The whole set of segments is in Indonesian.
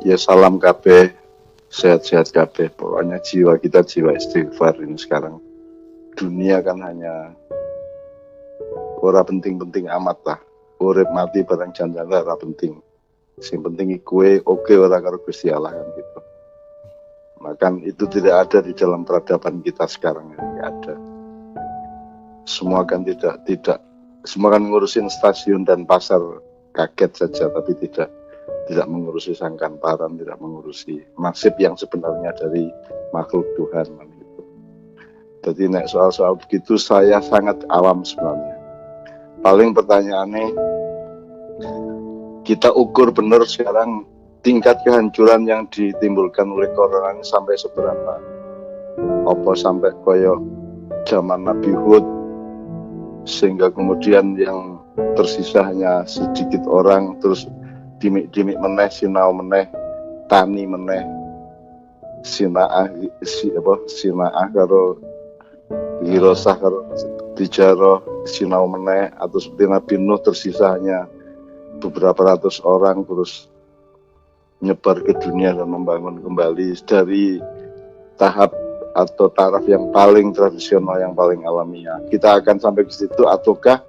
Ya salam kabeh, sehat-sehat kabeh. Pokoknya jiwa kita jiwa istighfar ini sekarang. Dunia kan hanya ora penting-penting amat lah. Urip mati barang jangan ora penting. Sing penting kue oke ora karo Gusti Allah kan gitu. Maka itu tidak ada di dalam peradaban kita sekarang ini, tidak ada. Semua kan tidak semua kan ngurusin stasiun dan pasar kaget saja, tapi tidak mengurusi sangkan-paran, tidak mengurusi nasib yang sebenarnya dari makhluk Tuhan gitu. Jadi nek soal-soal begitu saya sangat awam sebenarnya. Paling pertanyaannya kita ukur benar sekarang tingkat kehancuran yang ditimbulkan oleh corona ini sampai seberapa? Apa sampai koyo zaman Nabi Hud sehingga kemudian yang tersisa hanya sedikit orang, terus dimik-dimik meneh, sinau meneh, tani meneh, sinaah karo hirosah karo dijaro sinau meneh, atau seperti Nabi Nuh tersisa hanya beberapa ratus orang terus nyebar ke dunia dan membangun kembali dari tahap atau taraf yang paling tradisional, yang paling alamiah. Kita akan sampai ke situ ataukah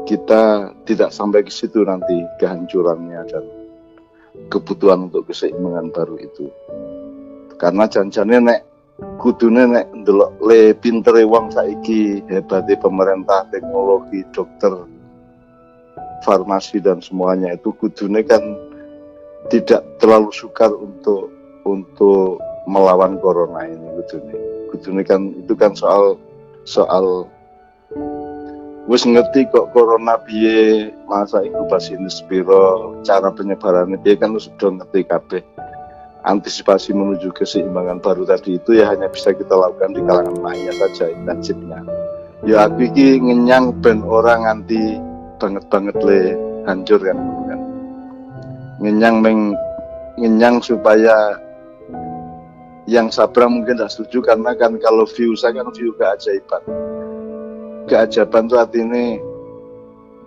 kita tidak sampai ke situ nanti kehancurannya dan kebutuhan untuk keseimbangan baru itu. Karena janjane nek kudune nek ndelok le pintere wong saiki, hebate pemerintah, teknologi, dokter, farmasi dan semuanya itu kudune kan tidak terlalu sukar untuk melawan corona ini. Kudune kan itu kan soal wis ngerti kok corona piye, masa inkubasi ini sepiro, cara penyebarannya piye kan sudah ngerti kabeh. Antisipasi menuju keseimbangan baru tadi itu ya hanya bisa kita lakukan di kalangan maya saja intensifnya. Ya aku iki ngenyang ben orang nganti banget le hancur kan. Ngenyang supaya yang sabar mungkin tidak setuju, karena kan kalau view saya kan view keajaiban itu artinya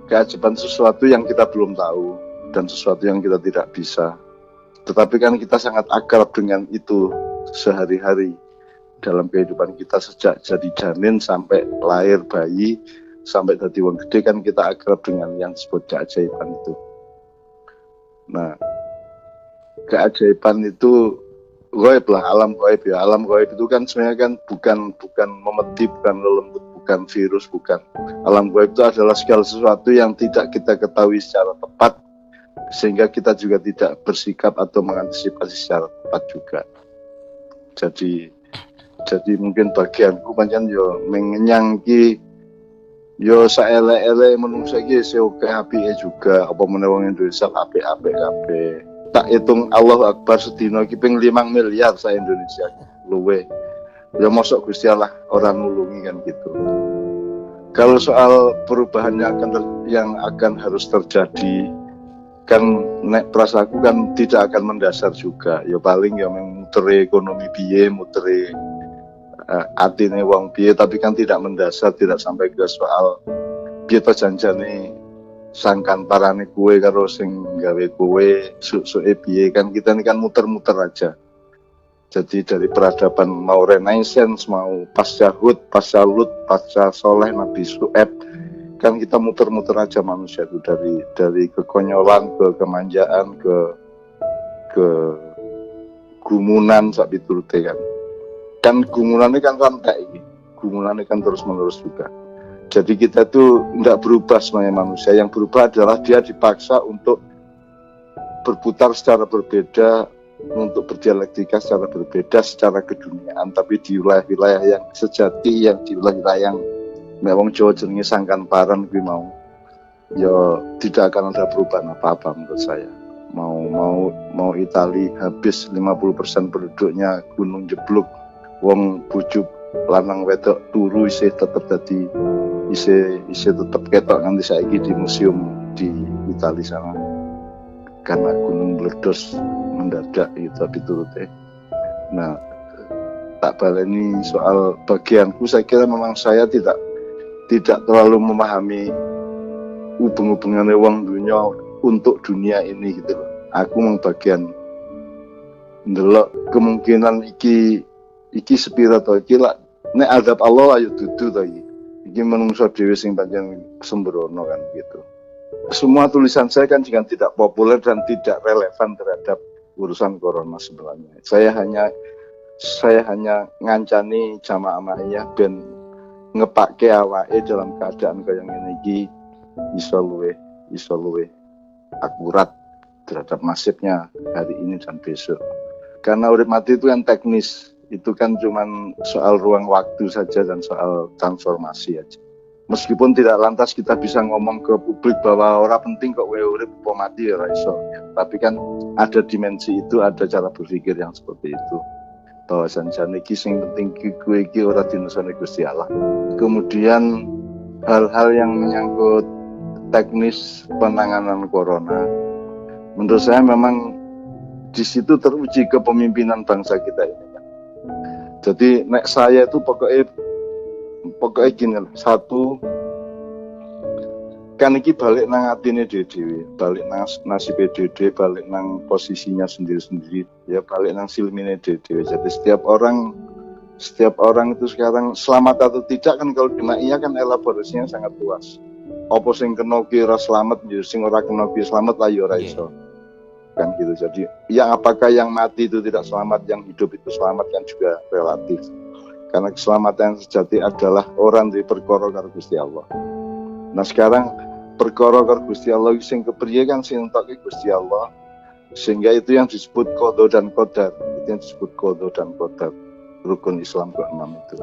keajaiban sesuatu yang kita belum tahu dan sesuatu yang kita tidak bisa, tetapi kan kita sangat akrab dengan itu sehari-hari dalam kehidupan kita, sejak jadi janin sampai lahir bayi sampai jadi wong gede kan kita akrab dengan yang disebut keajaiban itu. Nah, keajaiban itu gaib lah, alam gaib ya. Alam gaib itu kan sebenarnya kan bukan memedi, bukan lelembut, bukan virus, bukan. Alam gaib itu adalah segala sesuatu yang tidak kita ketahui secara tepat, sehingga kita juga tidak bersikap atau mengantisipasi secara tepat juga. Jadi mungkin bagianku pancen yo mengenyang ki yo saele-ele menungsa ki seoke apike juga, apa meneh wong Indonesia apik-apik kabeh. Tak hitung Allah Akbar sedina ki ping 5 miliar sa Indonesia luwe. Ya mosok Gusti Allah orang nulungi kan gitu. Kalau soal perubahan yang akan harus terjadi kan nek prasaku kan tidak akan mendasar juga. Ya paling ya mutere ekonomi piye, mutere atine wong piye, tapi kan tidak mendasar, tidak sampai ke soal piye to janjane sangkan parane kue karo sing gawe kue suke piye, kan kita ini kan muter-muter aja. Jadi dari peradaban mau Renaissance, mau pasca Hud, pasca Lut, pasca Soleh, Nabi Su'eb, kan kita muter-muter aja manusia itu dari kekonyolan ke kemanjaan ke gumunan sak piturute kan. Kan gumunannya kan rantai ini, gumunannya kan terus-menerus juga. Jadi kita tuh tidak berubah sebenarnya manusia. Yang berubah adalah dia dipaksa untuk berputar secara berbeda, untuk berdialektika secara berbeda, secara keduniaan, tapi di wilayah-wilayah yang sejati, yang di wilayah yang memang Jawa jenenge sangkan paran kuwi mau, ya tidak akan ada perubahan apa-apa menurut saya. Mau Itali habis 50% penduduknya gunung jeblok, wong bujuk lanang wedok turu isih tetep dadi isih tetep ketok nganti saiki di museum di Italia sana, karena gunung meledos mendadak itu tapi turute. Nah, tak baleni soal bagianku, saya kira memang saya tidak terlalu memahami hubung-hubungannya wong dunia untuk dunia ini gitu loh. Aku memang bagian ndelok kemungkinan iki sepira to iki lak nek adab Allah ayo dudu to iki menungso dhewe sing pancen sembrono kan gitu. Semua tulisan saya kan juga tidak populer dan tidak relevan terhadap urusan corona sebenarnya. Saya hanya ngancani jamaah mahiyah ben ngepake awake dalam keadaan kaya ngene iki iso luwih akurat terhadap nasibnya hari ini dan besok. Karena urip mati itu kan teknis, itu kan cuman soal ruang waktu saja dan soal transformasi aja. Meskipun tidak lantas kita bisa ngomong ke publik bahwa orang penting kok urip apa mati ya iso ya. Tapi kan ada dimensi itu, ada cara berpikir yang seperti itu. Bahwa sanjane iki sing penting kowe iki ora dinusane Gusti Allah. Kemudian hal-hal yang menyangkut teknis penanganan corona, menurut saya memang di situ teruji kepemimpinan bangsa kita ini. Jadi nek saya itu pokoknya gini, satu kan iki balik nang atine dhewe, balik nang nasibe dhewe, balik nang posisinya sendiri-sendiri, ya balik nang silmine dhewe. Jadi setiap orang itu sekarang selamat atau tidak kan kalau di Ma'iyah kan elaborasinya sangat luas. Apa sing kena ki ora slamet, sing ora kena ki slamet lah ya ora iso. Kan gitu. Jadi yang apakah yang mati itu tidak selamat, yang hidup itu selamat kan juga relatif. Karena keselamatan yang sejati adalah orang di perkara karo Gusti Allah. Nah sekarang perkara karo Gusti Allah sing kepriye kan sing entoke Gusti Allah. Sehingga itu yang disebut qada dan qadar. Itu yang disebut qada dan qadar. Rukun Islam ke-6 itu.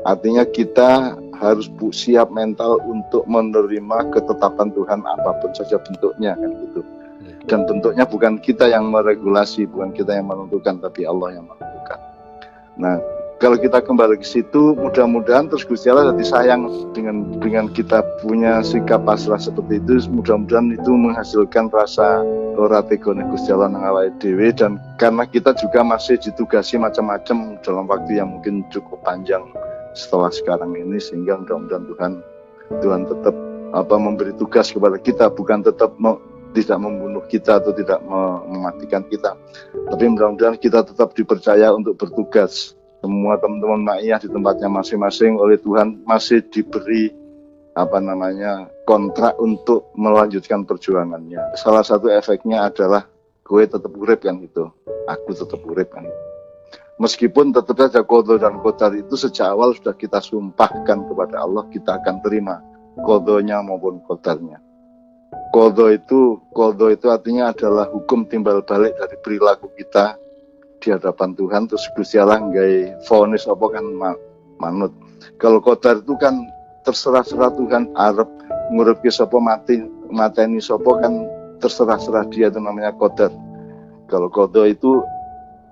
Artinya kita harus siap mental untuk menerima ketetapan Tuhan apapun saja bentuknya kan gitu. Dan bentuknya bukan kita yang meregulasi, bukan kita yang menentukan, tapi Allah yang menentukan. Nah, kalau kita kembali ke situ, mudah-mudahan terus Gusti Allah jadi sayang dengan kita punya sikap pasrah seperti itu. Mudah-mudahan itu menghasilkan rasa ora tegone Gusti Allah nang awake dhewe, dan karena kita juga masih ditugasi macam-macam dalam waktu yang mungkin cukup panjang setelah sekarang ini, sehingga mudah-mudahan Tuhan tetap memberi tugas kepada kita, bukan tetap tidak membunuh kita atau tidak mematikan kita, tapi mudah-mudahan kita tetap dipercaya untuk bertugas. Semua teman-teman Ma'iyah di tempatnya masing-masing oleh Tuhan masih diberi kontrak untuk melanjutkan perjuangannya. Salah satu efeknya adalah gue tetap urip kan gitu, aku tetap urip kan gitu. Meskipun tetap saja qada dan qadar itu sejak awal sudah kita sumpahkan kepada Allah, kita akan terima qadanya maupun qadarnya. Qada itu artinya adalah hukum timbal balik dari perilaku kita di hadapan Tuhan, terus Gusti Allah nggawe vonis apa kan manut. Kalau qadar itu kan terserah Tuhan arep nguripke sapa mateni sapa kan terserah dia, itu namanya qadar. Kalau qada itu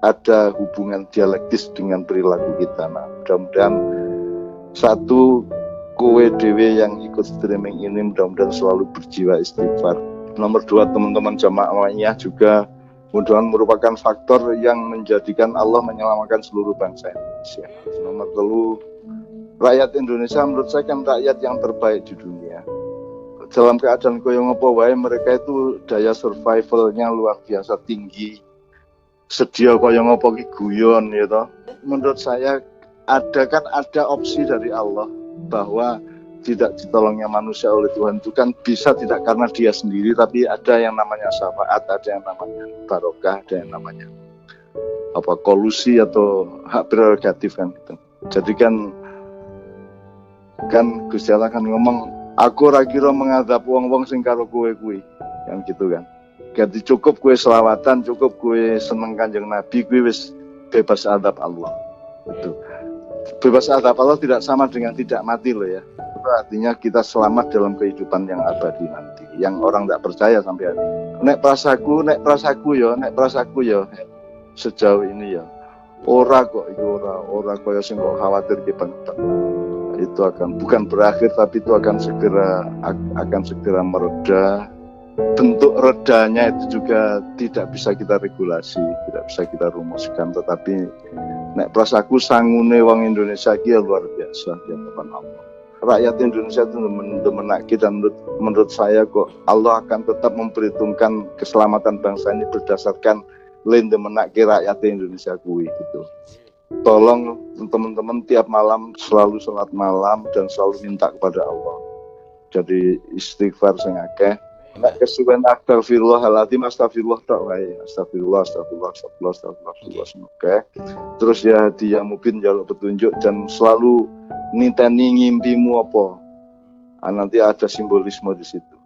ada hubungan dialektis dengan perilaku kita. Nah, mudah-mudahan satu, kowe dewe yang ikut streaming ini mudah-mudahan selalu berjiwa istighfar. Nomor 2, teman-teman jamaah Ma'iyah juga mudah-mudahan merupakan faktor yang menjadikan Allah menyelamatkan seluruh bangsa Indonesia. Nomor 3, rakyat Indonesia menurut saya kan rakyat yang terbaik di dunia. Dalam keadaan koyo ngopo wae mereka itu daya survivalnya luar biasa tinggi. Sedia kaya ngopo ki guyon ya toh. Menurut saya ada opsi dari Allah bahwa tidak ditolongnya manusia oleh Tuhan itu kan bisa tidak karena dia sendiri, tapi ada yang namanya syafaat, ada yang namanya barokah, ada yang namanya kolusi atau hak prerogatif kan gitu. Jadi kan Gusti Allah kan ngomong, aku ora kira mengadab wong-wong sing karo kowe kuwi kan gitu kan. Ganti cukup kue selawatan, cukup kue seneng Kanjeng Nabi, kue wis bebas adab Allah. Itu bebas adab Allah tidak sama dengan tidak mati loh ya. Itu artinya kita selamat dalam kehidupan yang abadi nanti. Yang orang tidak percaya sampai hari ini. Nek prasaku yo. Sejauh ini ya. Ora kok itu ora kaya sing kok khawatir ki banget. Itu bukan berakhir, tapi itu akan segera mereda. Bentuk redanya itu juga tidak bisa kita regulasi, tidak bisa kita rumuskan, tetapi nek prasaku sangune wong Indonesia iki luar biasa di hadapan Allah. Rakyat Indonesia itu menaki, dan menurut saya kok Allah akan tetap memperhitungkan keselamatan bangsa ini berdasarkan lende menake rakyat Indonesia kuwi gitu. Tolong teman-teman tiap malam selalu sholat malam dan selalu minta kepada Allah. Jadi istighfar sing akeh. Nek kesuwen astagfirullahaladzim, astagfirullah tok wae. Astagfirullah. Oke. Terus ya dia mungkin jaluk petunjuk dan selalu niteni ngimpimu apa. Nanti ada simbolisme di situ.